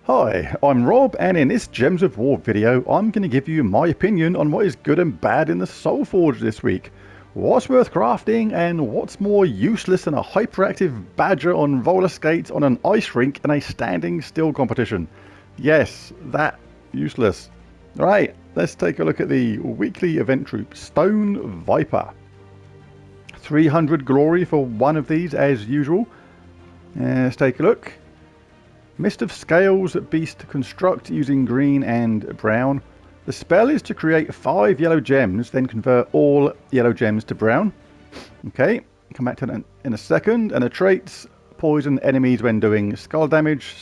Hi, I'm Rob, and in this Gems of War video, I'm going to give you my opinion on what is good and bad in the Soulforge this week. What's worth crafting, and what's more useless than a hyperactive badger on roller skates on an ice rink in a standing still competition. Yes, that useless. Right, let's take a look at the weekly event troop, Stone Viper. 300 glory for one of these as usual. Let's take a look. Mist of Scales Beast construct using green and brown. The spell is to create 5 yellow gems, then convert all yellow gems to brown. Okay, come back to that in a second. And the traits, poison enemies when doing skull damage.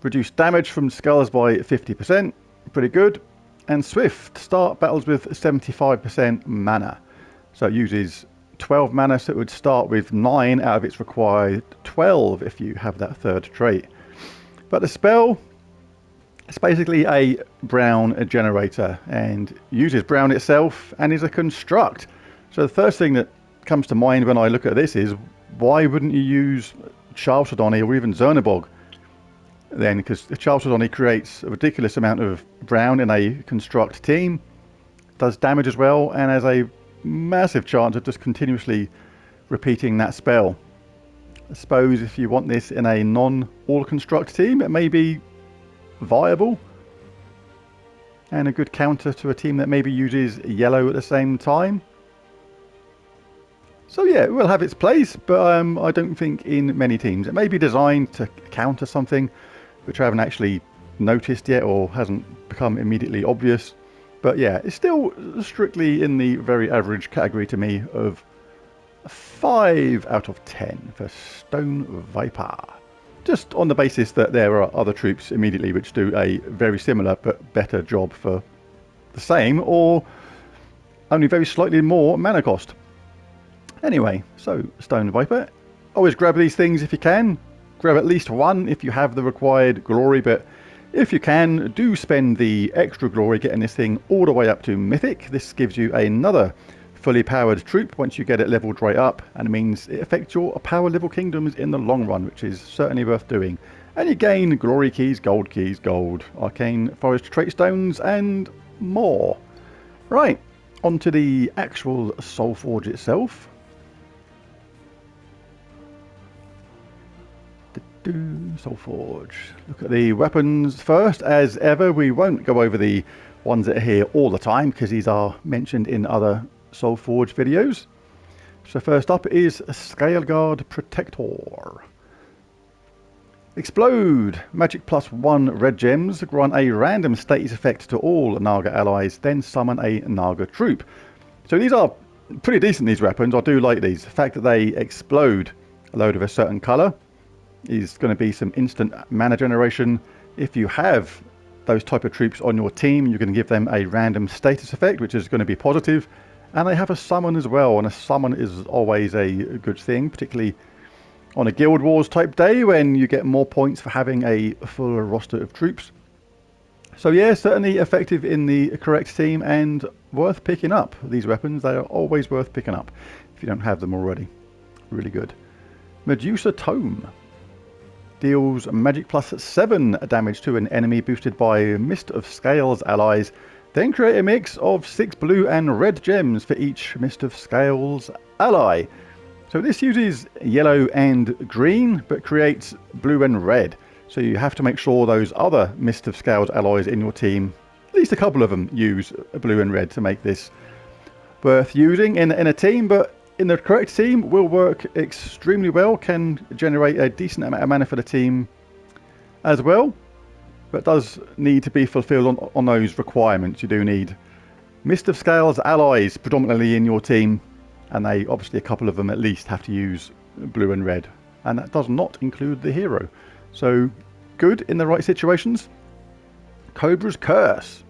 Reduce damage from skulls by 50%. Pretty good. And Swift, start battles with 75% mana. So it uses 12 mana, so it would start with 9 out of its required 12 if you have that third trait. But the spell, it's basically a brown generator and uses brown itself and is a construct. So the first thing that comes to mind when I look at this is, why wouldn't you use Chalcedony or even Zernabog then? Because Chalcedony creates a ridiculous amount of brown in a construct team, does damage as well, and has a massive chance of just continuously repeating that spell. I suppose if you want this in a non-all construct team, it may be viable and a good counter to a team that maybe uses yellow at the same time. So yeah, it will have its place, but I don't think in many teams. It may be designed to counter something which I haven't actually noticed yet or hasn't become immediately obvious. But yeah, it's still strictly in the very average category to me of 5 out of 10 for Stone Viper. Just on the basis that there are other troops immediately which do a very similar but better job for the same or only very slightly more mana cost. Anyway, so Stone Viper. Always grab these things if you can. Grab at least one if you have the required glory, but if you can, do spend the extra glory getting this thing all the way up to Mythic. This gives you another fully powered troop once you get it leveled right up, and it means it affects your power level kingdoms in the long run, which is certainly worth doing. And you gain glory keys, gold, arcane forest trait stones, and more. Right, onto the actual Soulforge itself. Soulforge. Look at the weapons first. As ever, we won't go over the ones that are here all the time because these are mentioned in other Soulforge videos. So first up is Scaleguard Protector. Explode. Magic +1 red gems. Grant a random status effect to all Naga allies, then summon a Naga troop. So these are pretty decent, these weapons. I do like these. The fact that they explode a load of a certain colour is going to be some instant mana generation. If you have those type of troops on your team, you're going to give them a random status effect, which is going to be positive. And they have a summon as well, and a summon is always a good thing, particularly on a Guild Wars type day when you get more points for having a full roster of troops. So yeah, certainly effective in the correct team and worth picking up. These weapons, they are always worth picking up if you don't have them already. Really good. Medusa Tome. Deals magic +7 damage to an enemy boosted by Mist of Scales allies. Then create a mix of 6 blue and red gems for each Mist of Scales ally. So this uses yellow and green, but creates blue and red. So you have to make sure those other Mist of Scales allies in your team, at least a couple of them, use blue and red to make this worth using in a team. But in the correct team will work extremely well, can generate a decent amount of mana for the team as well, but does need to be fulfilled on those requirements. You do need Mist of Scales allies predominantly in your team, and they obviously, a couple of them at least, have to use blue and red, and that does not include the hero. So good in the right situations. Cobra's Curse.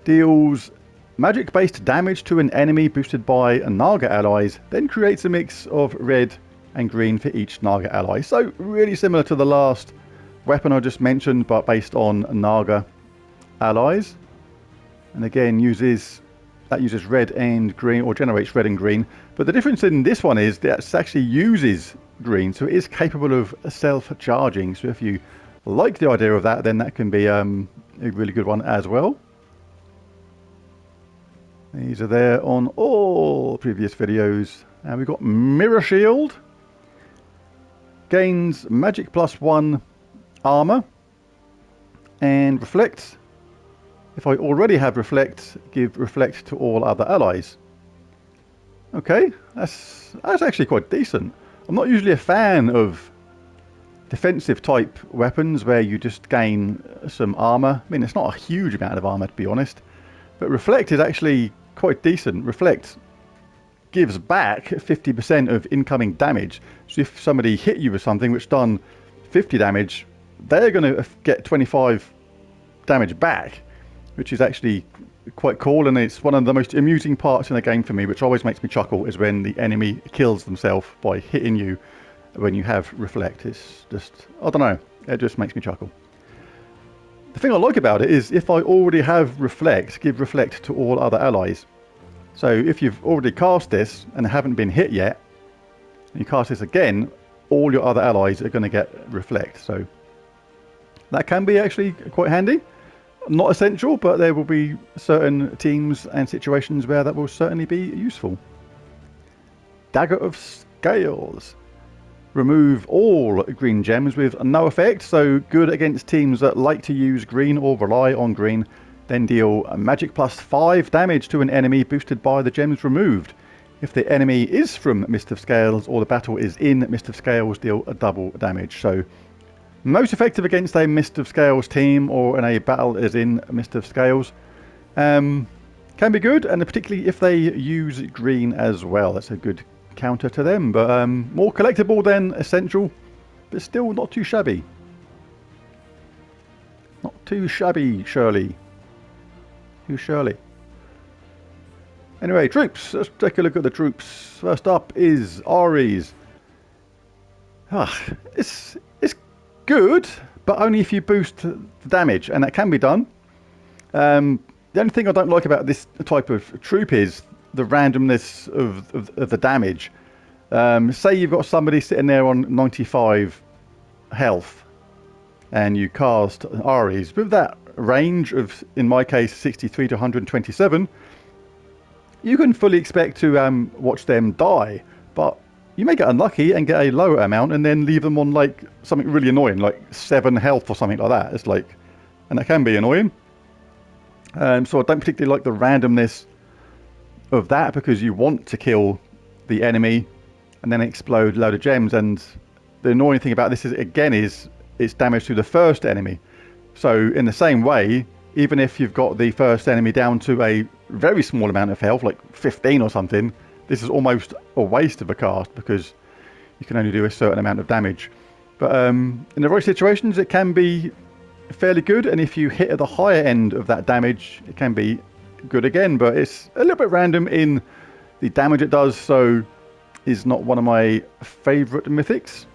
Deals magic based damage to an enemy boosted by Naga allies, then creates a mix of red and green for each Naga ally. So really similar to the last weapon I just mentioned, but based on Naga allies. And again, uses red and green, or generates red and green. But the difference in this one is that it actually uses green, so it is capable of self-charging. So if you like the idea of that, then that can be a really good one as well. These are there on all previous videos. And we've got Mirror Shield. Gains magic +1 armor. And Reflect. If I already have Reflect, give Reflect to all other allies. Okay, that's actually quite decent. I'm not usually a fan of defensive type weapons where you just gain some armor. I mean, it's not a huge amount of armor, to be honest. But Reflect is actually quite decent. Reflect gives back 50% of incoming damage. So if somebody hit you with something which done 50 damage, they're going to get 25 damage back, which is actually quite cool. And it's one of the most amusing parts in the game for me, which always makes me chuckle, is when the enemy kills themselves by hitting you when you have Reflect. It's just, I don't know, it just makes me chuckle. The thing I like about it is if I already have Reflect, give Reflect to all other allies. So if you've already cast this and haven't been hit yet, and you cast this again, all your other allies are going to get Reflect. So that can be actually quite handy. Not essential, but there will be certain teams and situations where that will certainly be useful. Dagger of Scales. Remove all green gems with no effect, so good against teams that like to use green or rely on green. Then deal magic +5 damage to an enemy boosted by the gems removed. If the enemy is from Mist of Scales or the battle is in Mist of Scales, deal a double damage. So most effective against a Mist of Scales team or in a battle is in Mist of Scales. Can be good, and particularly if they use green as well. That's a good counter to them, but more collectible than essential, but still not too shabby. Not too shabby, Shirley. Who's Shirley? Anyway, troops. Let's take a look at the troops. First up is Ahries. It's good, but only if you boost the damage, and that can be done. The only thing I don't like about this type of troop is the randomness of the damage. Say you've got somebody sitting there on 95 health and you cast Ahries with that range of, in my case, 63 to 127, you can fully expect to watch them die, but you may get unlucky and get a lower amount and then leave them on like something really annoying, like 7 health or something like that. It's like, and that can be annoying. So I don't particularly like the randomness of that, because you want to kill the enemy and then explode a load of gems. And the annoying thing about this is, again, is it's damage to the first enemy. So in the same way, even if you've got the first enemy down to a very small amount of health, like 15 or something, this is almost a waste of a cast because you can only do a certain amount of damage. But in the right situations, it can be fairly good, and if you hit at the higher end of that damage, it can be good again, but it's a little bit random in the damage it does, so is not one of my favourite mythics.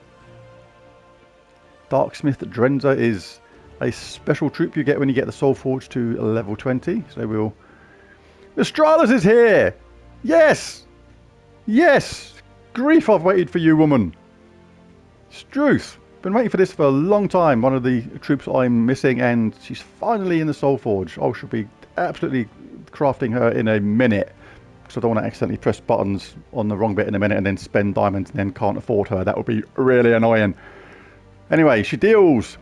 Darksmith Drenzer is a special troop you get when you get the Soulforge to level 20. So we'll... Mistralus is here! Yes! Yes! Grief, I've waited for you, woman. Struth. Been waiting for this for a long time. One of the troops I'm missing, and she's finally in the Soulforge. I should be absolutely crafting her in a minute, because I don't want to accidentally press buttons on the wrong bit in a minute and then spend diamonds and then can't afford her. That would be really annoying. Anyway, she deals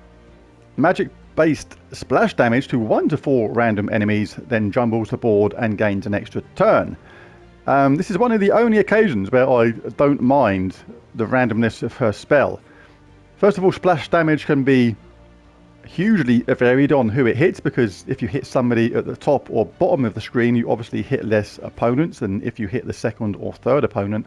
magic-based splash damage to 1 to 4 random enemies, then jumbles the board and gains an extra turn. This is one of the only occasions where I don't mind the randomness of her spell. First of all, splash damage can be hugely varied on who it hits, because if you hit somebody at the top or bottom of the screen, you obviously hit less opponents than if you hit the second or third opponent.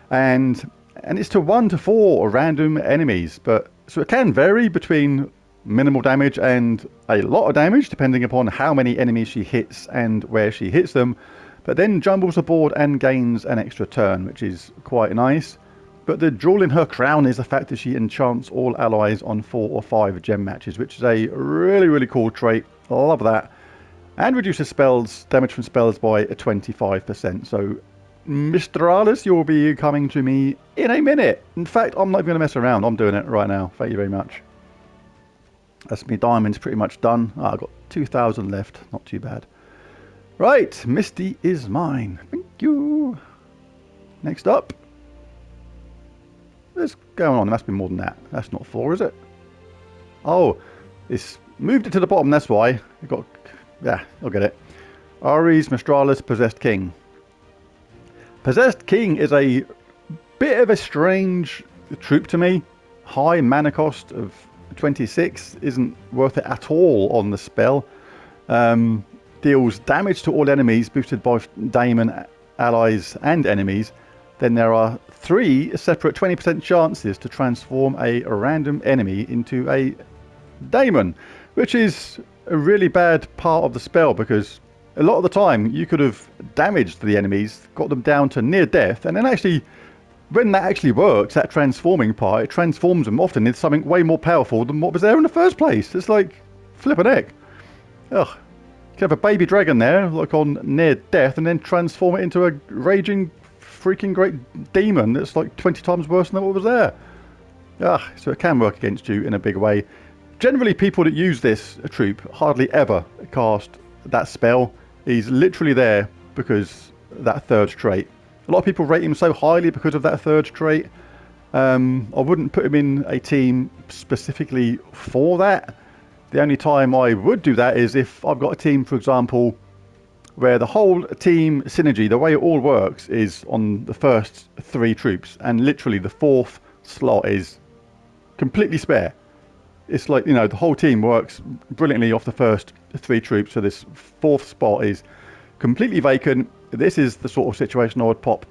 And it's to 1 to 4 random enemies, but so it can vary between minimal damage and a lot of damage depending upon how many enemies she hits and where she hits them, but then jumbles the board and gains an extra turn, which is quite nice. But the jewel in her crown is the fact that she enchants all allies on 4 or 5 gem matches, which is a really, really cool trait. I love that. And reduces spells, damage from spells by 25%. So, Mistralus, you'll be coming to me in a minute. In fact, I'm not even going to mess around. I'm doing it right now. Thank you very much. That's me diamonds pretty much done. I've got 2,000 left, not too bad. Right, Misty is mine. Thank you. Next up. What's going on? There must be more than that. That's not 4, is it? Oh, it's moved it to the bottom, that's why. I got, yeah, I'll get it. Ahries, Mistralus, Possessed King. Possessed King is a bit of a strange troop to me. High mana cost of 26 isn't worth it at all on the spell. Deals damage to all enemies boosted by daemon allies and enemies. Then there are 3 separate 20% chances to transform a random enemy into a daemon, which is a really bad part of the spell because a lot of the time you could have damaged the enemies, got them down to near death, and then actually when that actually works, that transforming part, it transforms them often into something way more powerful than what was there in the first place. It's like flipping heck. Ugh. You can have a baby dragon there, like on near death, and then transform it into a raging freaking great demon that's like 20 times worse than what was there. Ugh. So it can work against you in a big way. Generally, people that use this troop hardly ever cast that spell. He's literally there because that third trait. A lot of people rate him so highly because of that third trait. I wouldn't put him in a team specifically for that. The only time I would do that is if I've got a team, for example, where the whole team synergy, the way it all works is on the first 3 troops, and literally the 4th slot is completely spare. It's like, you know, the whole team works brilliantly off the first 3 troops, so this 4th spot is completely vacant. This is the sort of situation I would pop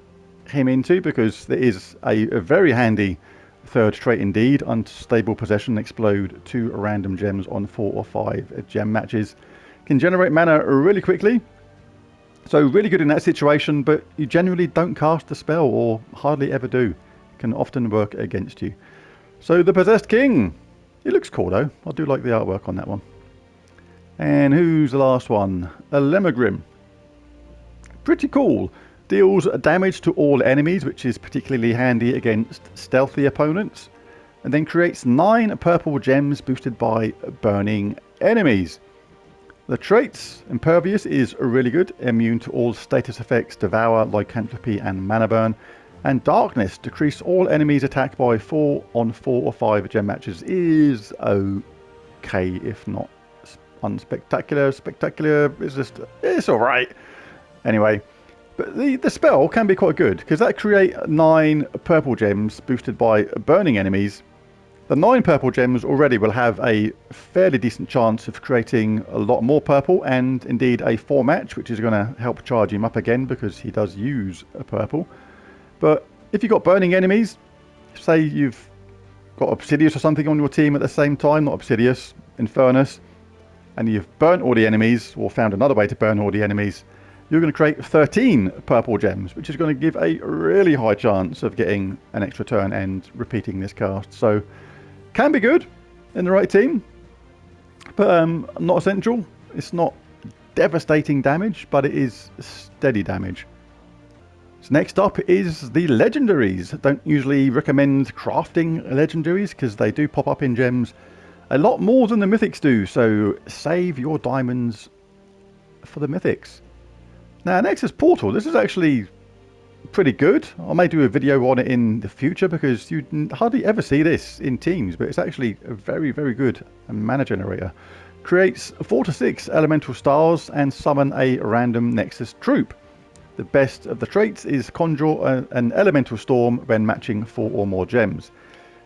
him into because there is a very handy third trait indeed. Unstable possession, explode 2 random gems on 4 or 5 gem matches. Can generate mana really quickly. So really good in that situation, but you generally don't cast the spell or hardly ever do. Can often work against you. So the Possessed King. It looks cool though. I do like the artwork on that one. And who's the last one? A Lemagrim. Pretty cool. Deals damage to all enemies, which is particularly handy against stealthy opponents. And then creates 9 purple gems boosted by burning enemies. The traits, Impervious is really good. Immune to all status effects, Devour, Lycanthropy and Mana Burn. And Darkness, decrease all enemies attacked by 4 on 4 or 5 gem matches is okay, if not unspectacular. Spectacular is just, it's alright. Anyway, but the spell can be quite good because that create 9 purple gems boosted by burning enemies. The 9 purple gems already will have a fairly decent chance of creating a lot more purple, and indeed a 4 match, which is going to help charge him up again because he does use a purple. But if you've got burning enemies, say you've got Obsidious or something on your team at the same time, not Obsidious, Infernus, and you've burnt all the enemies or found another way to burn all the enemies, you're going to create 13 purple gems, which is going to give a really high chance of getting an extra turn and repeating this cast. So, can be good in the right team, but not essential. It's not devastating damage, but it is steady damage. So next up is the legendaries. Don't usually recommend crafting legendaries because they do pop up in gems a lot more than the mythics do, so save your diamonds for the mythics. Now, next is Portal. This is actually pretty good. I may do a video on it in the future because you hardly ever see this in teams, but it's actually a very, very good mana generator. Creates 4 to 6 elemental stars and summon a random Nexus troop. The best of the traits is conjure an elemental storm when matching 4 or more gems.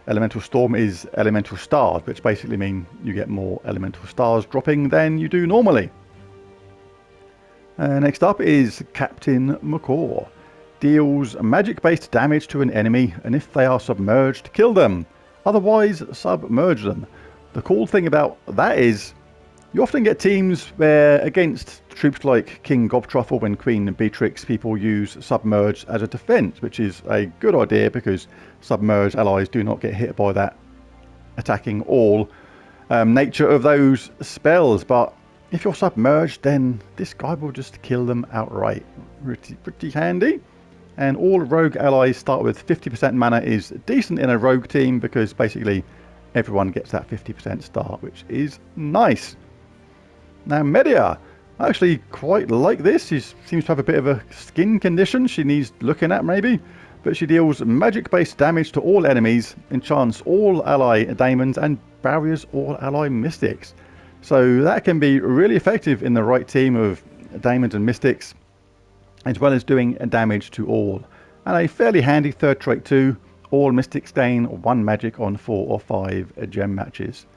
Elemental storm is elemental starred, which basically means you get more elemental stars dropping than you do normally. Next up is Captain Macaw. Deals magic-based damage to an enemy, and if they are submerged, kill them. Otherwise, submerge them. The cool thing about that is you often get teams where against troops like King Gobtruffle and Queen Beatrix, people use submerge as a defense, which is a good idea because submerged allies do not get hit by that attacking all nature of those spells. But if you're submerged, then this guy will just kill them outright. Pretty handy. And all rogue allies start with 50% mana is decent in a rogue team because basically everyone gets that 50% start, which is nice. Now Medea, I actually quite like this. She seems to have a bit of a skin condition she needs looking at maybe, but she deals magic based damage to all enemies, enchants all ally daemons and barriers all ally mystics. So that can be really effective in the right team of daemons and mystics, as well as doing damage to all. And a fairly handy third trait too, all mystics gain 1 magic on 4 or 5 gem matches.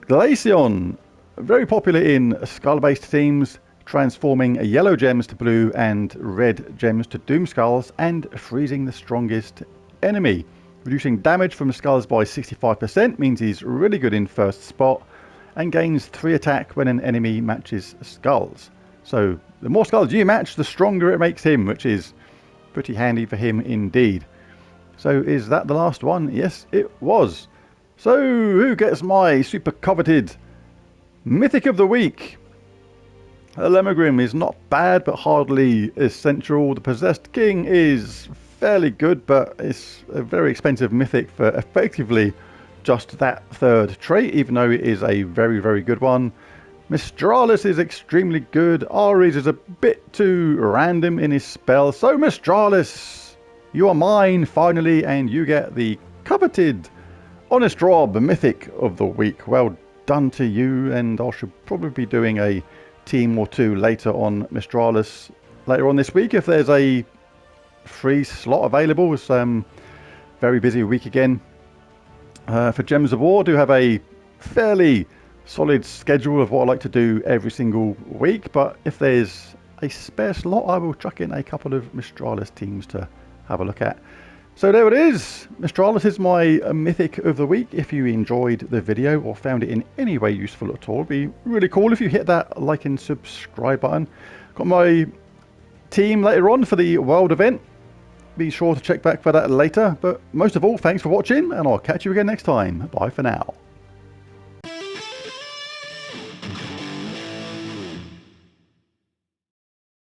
Glaceon, very popular in skull based teams, transforming yellow gems to blue and red gems to doom skulls and freezing the strongest enemy. Reducing damage from skulls by 65% means he's really good in first spot, and gains 3 attack when an enemy matches skulls. So the more skulls you match, the stronger it makes him, which is pretty handy for him indeed. So is that the last one? Yes, it was. So who gets my super coveted Mythic of the Week? Lemogrim is not bad, but hardly essential. The Possessed King is fairly good, but it's a very expensive mythic for effectively just that third trait, even though it is a very, very good one. Mistralus is extremely good. Ahries is a bit too random in his spell. So Mistralus, you are mine finally, and you get the coveted Honest Rob Mythic of the Week. Well done to you, and I should probably be doing a team or two later on Mistralus later on this week if there's a free slot available. It's very busy week again. For Gems of War, I do have a fairly solid schedule of what I like to do every single week, but if there's a spare slot, I will chuck in a couple of Mistralus teams to have a look at. So there it is. Mistralus is my Mythic of the Week. If you enjoyed the video or found it in any way useful at all, it'd be really cool if you hit that like and subscribe button. Got my team later on for the World event. Be sure to check back for that later. But most of all, thanks for watching, and I'll catch you again next time. Bye for now.